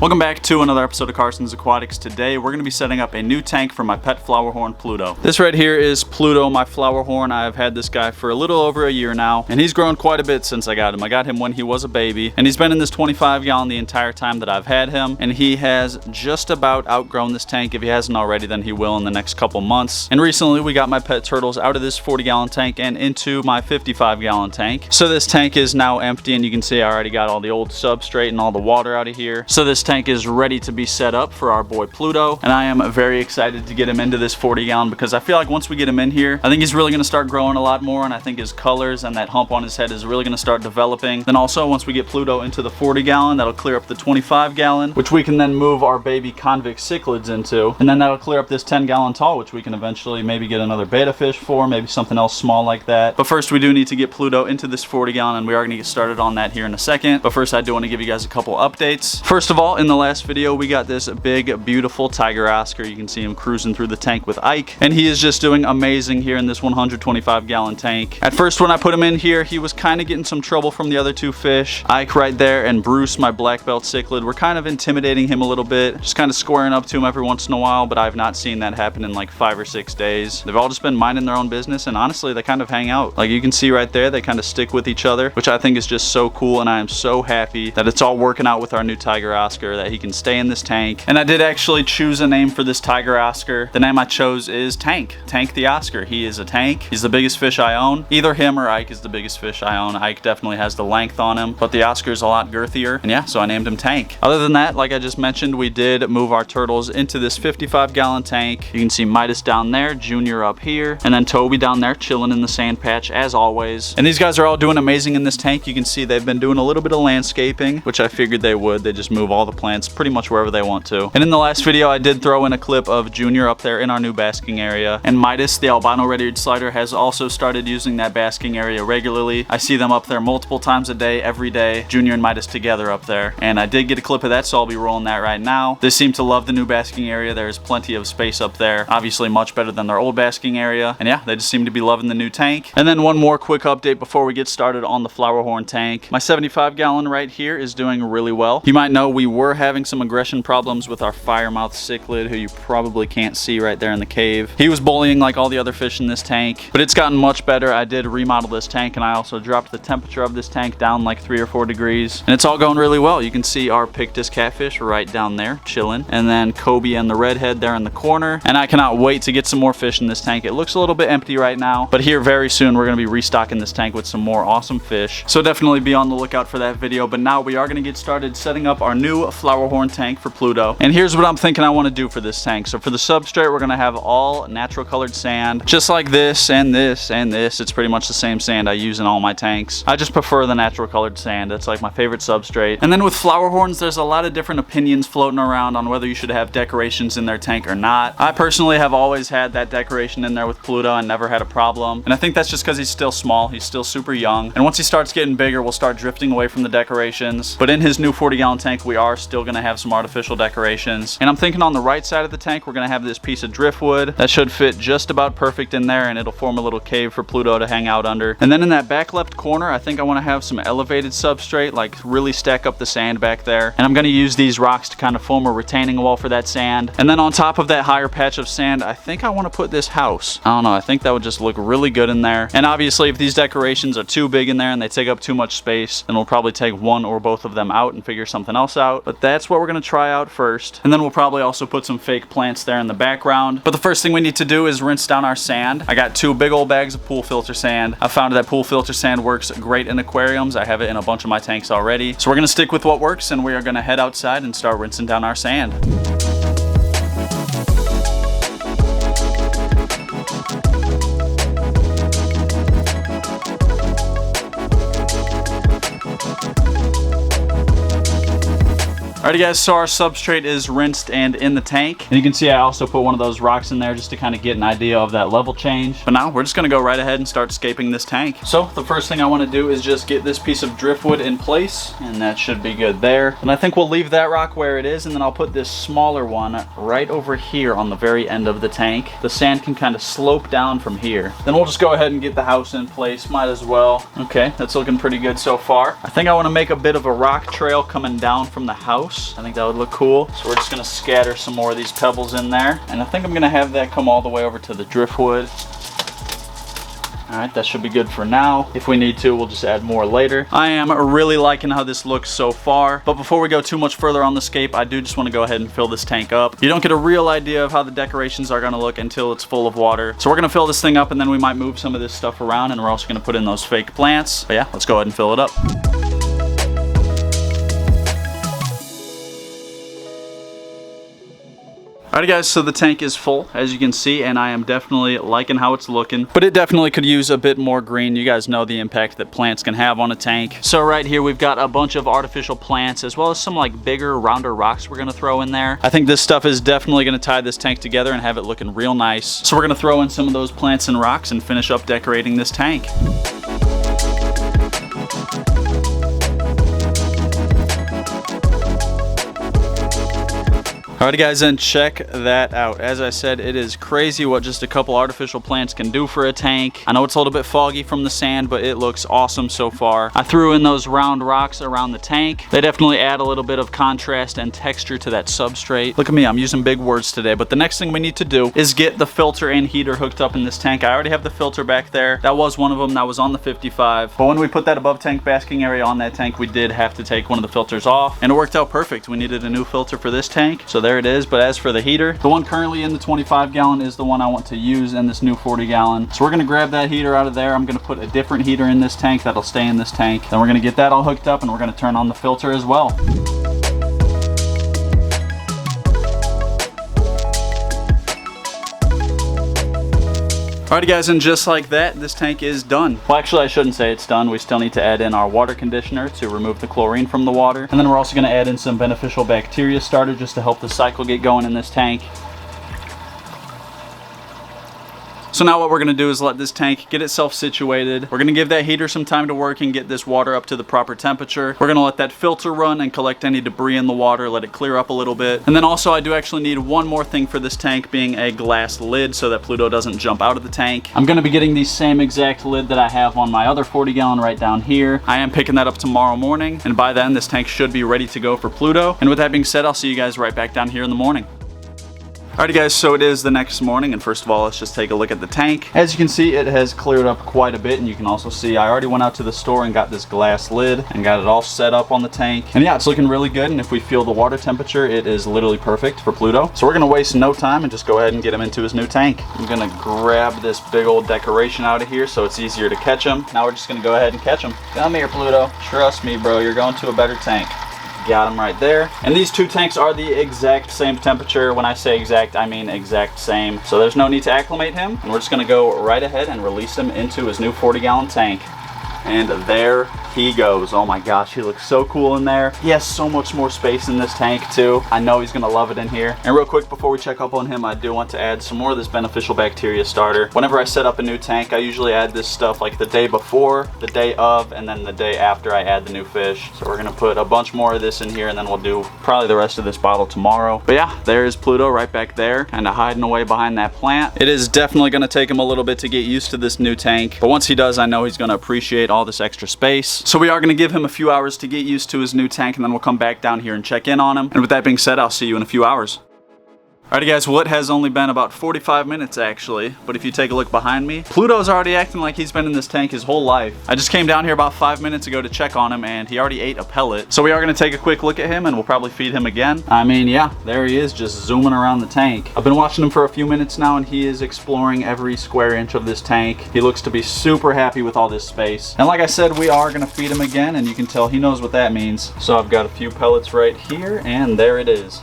Welcome back to another episode of Carson's Aquatics. Today we're going to be setting up a new tank for my pet flowerhorn Pluto. This right here is Pluto, my flowerhorn. I've had this guy for a little over a year now, and he's grown quite a bit since I got him. I got him when he was a baby, and he's been in this 25 gallon the entire time that I've had him, and he has just about outgrown this tank. If he hasn't already, then he will in the next couple months. And recently we got my pet turtles out of this 40 gallon tank and into my 55 gallon tank. So this tank is now empty, and you can see I already got all the old substrate and all the water out of here. So this tank is ready to be set up for our boy Pluto, and I am very excited to get him into this 40 gallon because I feel like once we get him in here, I think he's really going to start growing a lot more, and I think his colors and that hump on his head is really going to start developing. Then also once we get Pluto into the 40 gallon, that'll clear up the 25 gallon, which we can then move our baby convict cichlids into, and then that'll clear up this 10 gallon tall, which we can eventually maybe get another betta fish for, maybe something else small like that. But first we do need to get Pluto into this 40 gallon, and we are going to get started on that here in a second. But first I do want to give you guys a couple updates. First of all, in the last video we got this big beautiful tiger Oscar. You can see him cruising through the tank with Ike, and he is just doing amazing here in this 125 gallon tank. At first when I put him in here, he was kind of getting some trouble from the other two fish. Ike right there and Bruce, my black belt cichlid, were kind of intimidating him a little bit, just kind of squaring up to him every once in a while, but I've not seen that happen in like 5 or 6 days. They've all just been minding their own business, and honestly they kind of hang out. Like you can see right there, they kind of stick with each other, which I think is just so cool, and I am so happy that it's all working out with our new tiger Oscar, that he can stay in this tank. And I did actually choose a name for this tiger Oscar. The name I chose is Tank the Oscar. He is a tank. He's the biggest fish I own. Either him or Ike is the biggest fish I own. Ike definitely has the length on him, but the Oscar is a lot girthier, and yeah, so I named him Tank. Other than that, like I just mentioned, we did move our turtles into this 55 gallon tank. You can see Midas down there, Junior up here, and then Toby down there chilling in the sand patch as always. And these guys are all doing amazing in this tank. You can see they've been doing a little bit of landscaping, which I figured they would. They just move all the plants pretty much wherever they want to. And in the last video I did throw in a clip of Junior up there in our new basking area, and Midas, the albino red-eared slider, has also started using that basking area regularly. I see them up there multiple times a day, every day, Junior and Midas together up there, and I did get a clip of that, so I'll be rolling that right now. They seem to love the new basking area. There's plenty of space up there, obviously much better than their old basking area, and yeah, they just seem to be loving the new tank. And then one more quick update before we get started on the flowerhorn tank. My 75 gallon right here is doing really well. You might know we were having some aggression problems with our firemouth cichlid, who you probably can't see right there in the cave. He was bullying like all the other fish in this tank, but it's gotten much better. I did remodel this tank, and I also dropped the temperature of this tank down like 3 or 4 degrees, and it's all going really well. You can see our Pictus catfish right down there chilling, and then Kobe and the redhead there in the corner, and I cannot wait to get some more fish in this tank. It looks a little bit empty right now, but here very soon we're going to be restocking this tank with some more awesome fish, so definitely be on the lookout for that video. But now we are going to get started setting up our new flowerhorn tank for Pluto, and here's what I'm thinking I want to do for this tank. So for the substrate, we're going to have all natural colored sand, just like this and this and this. It's pretty much the same sand I use in all my tanks. I just prefer the natural colored sand. It's like my favorite substrate. And then with flowerhorns, there's a lot of different opinions floating around on whether you should have decorations in their tank or not. I personally have always had that decoration in there with Pluto and never had a problem, and I think that's just because he's still small. He's still super young, and once he starts getting bigger, we'll start drifting away from the decorations. But in his new 40 gallon tank, we are still going to have some artificial decorations, and I'm thinking on the right side of the tank we're going to have this piece of driftwood that should fit just about perfect in there, and it'll form a little cave for Pluto to hang out under. And then in that back left corner, I think I want to have some elevated substrate, like really stack up the sand back there, and I'm going to use these rocks to kind of form a retaining wall for that sand. And then on top of that higher patch of sand, I think I want to put this house. I don't know, I think that would just look really good in there. And obviously if these decorations are too big in there and they take up too much space, then we'll probably take one or both of them out and figure something else out. But that's what we're going to try out first, and then we'll probably also put some fake plants there in the background. But the first thing we need to do is rinse down our sand. I got 2 big old bags of pool filter sand. I found that pool filter sand works great in aquariums. I have it in a bunch of my tanks already, so we're going to stick with what works, and we are going to head outside and start rinsing down our sand. Alrighty guys, so our substrate is rinsed and in the tank, and you can see I also put one of those rocks in there just to kind of get an idea of that level change. But now we're just going to go right ahead and start scaping this tank. So the first thing I want to do is just get this piece of driftwood in place, and that should be good there. And I think we'll leave that rock where it is, and then I'll put this smaller one right over here on the very end of the tank. The sand can kind of slope down from here. Then we'll just go ahead and get the house in place, might as well. Okay, that's looking pretty good so far. I think I want to make a bit of a rock trail coming down from the house. house. I think that would look cool. So we're just gonna scatter some more of these pebbles in there. And I think I'm gonna have that come all the way over to the driftwood. All right, that should be good for now. If we need to, we'll just add more later. I am really liking how this looks so far. But before we go too much further on the scape, I do just want to go ahead and fill this tank up. You don't get a real idea of how the decorations are going to look until it's full of water. So we're going to fill this thing up, and then we might move some of this stuff around, and we're also going to put in those fake plants. But yeah, let's go ahead and fill it up. Alright guys, so the tank is full, as you can see, and I am definitely liking how it's looking. But it definitely could use a bit more green. You guys know the impact that plants can have on a tank. So right here we've got a bunch of artificial plants, as well as some like bigger, rounder rocks we're going to throw in there. I think this stuff is definitely going to tie this tank together and have it looking real nice. So we're going to throw in some of those plants and rocks and finish up decorating this tank. Alrighty guys, and check that out. As I said, it is crazy what just a couple artificial plants can do for a tank. I know it's a little bit foggy from the sand, but it looks awesome so far. I threw in those round rocks around the tank. They definitely add a little bit of contrast and texture to that substrate. Look at me, I'm using big words today, but the next thing we need to do is get the filter and heater hooked up in this tank. I already have the filter back there. That was one of them that was on the 55. But when we put that above tank basking area on that tank, we did have to take one of the filters off, and it worked out perfect. We needed a new filter for this tank, so there it is. But as for the heater, the one currently in the 25 gallon is the one I want to use in this new 40 gallon. So we're going to grab that heater out of there. I'm going to put a different heater in this tank that'll stay in this tank. Then we're going to get that all hooked up, and we're going to turn on the filter as well. Alrighty guys, and just like that, this tank is done. Well, actually I shouldn't say it's done. We still need to add in our water conditioner to remove the chlorine from the water. And then we're also going to add in some beneficial bacteria starter just to help the cycle get going in this tank. So now what we're going to do is let this tank get itself situated. We're going to give that heater some time to work and get this water up to the proper temperature. We're going to let that filter run and collect any debris in the water, let it clear up a little bit. And then also I do actually need one more thing for this tank, being a glass lid so that Pluto doesn't jump out of the tank. I'm going to be getting the same exact lid that I have on my other 40 gallon right down here. I am picking that up tomorrow morning, and by then this tank should be ready to go for Pluto. And with that being said, I'll see you guys right back down here in the morning. Alrighty guys, so it is the next morning, and first of all, let's just take a look at the tank. As you can see, it has cleared up quite a bit, and you can also see I already went out to the store and got this glass lid and got it all set up on the tank. And yeah, it's looking really good, and if we feel the water temperature, it is literally perfect for Pluto. So we're gonna waste no time and just go ahead and get him into his new tank. I'm gonna grab this big old decoration out of here so it's easier to catch him. Now we're just gonna go ahead and catch him. Come here, Pluto. Trust me, bro, you're going to a better tank. Got him right there. And these two tanks are the exact same temperature. When I say exact, I mean exact same. So there's no need to acclimate him. And we're just gonna go right ahead and release him into his new 40 gallon tank. And there he goes. Oh my gosh, he looks so cool in there. He has so much more space in this tank too. I know he's gonna love it in here. And real quick, before we check up on him, I do want to add some more of this beneficial bacteria starter. Whenever I set up a new tank, I usually add this stuff like the day before, the day of, and then the day after I add the new fish. So we're gonna put a bunch more of this in here, and then we'll do probably the rest of this bottle tomorrow. But yeah, there's Pluto right back there, kind of hiding away behind that plant. It is definitely gonna take him a little bit to get used to this new tank, but once he does, I know he's gonna appreciate all this extra space. So we are gonna give him a few hours to get used to his new tank, and then we'll come back down here and check in on him. And with that being said, I'll see you in a few hours. Alrighty guys, well, it has only been about 45 minutes actually, but if you take a look behind me, Pluto's already acting like he's been in this tank his whole life. I just came down here about 5 minutes ago to check on him, and he already ate a pellet. So we are gonna take a quick look at him, and we'll probably feed him again. I mean, yeah, there he is, just zooming around the tank. I've been watching him for a few minutes now, and he is exploring every square inch of this tank. He looks to be super happy with all this space. And like I said, we are gonna feed him again, and you can tell he knows what that means. So I've got a few pellets right here, and there it is.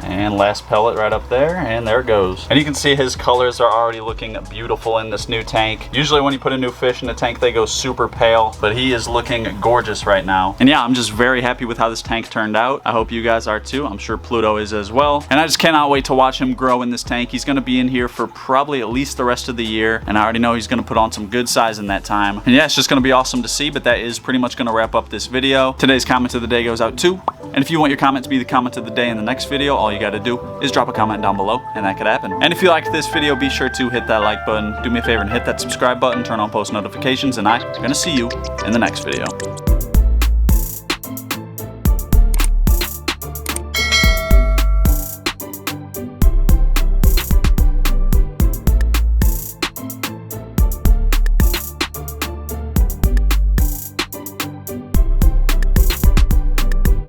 And last pellet right up there, and there it goes. And you can see his colors are already looking beautiful in this new tank. Usually when you put a new fish in a tank, they go super pale, but he is looking gorgeous right now. And yeah, I'm just very happy with how this tank turned out. I hope you guys are too. I'm sure Pluto is as well. And I just cannot wait to watch him grow in this tank. He's gonna be in here for probably at least the rest of the year, and I already know he's gonna put on some good size in that time. And yeah, it's just gonna be awesome to see, but that is pretty much gonna wrap up this video. Today's comment of the day goes out to, and if you want your comment to be the comment of the day in the next video, all you gotta do is drop a comment down below, and that could happen. And if you liked this video, be sure to hit that like button, do me a favor and hit that subscribe button, turn on post notifications, and I'm gonna see you in the next video.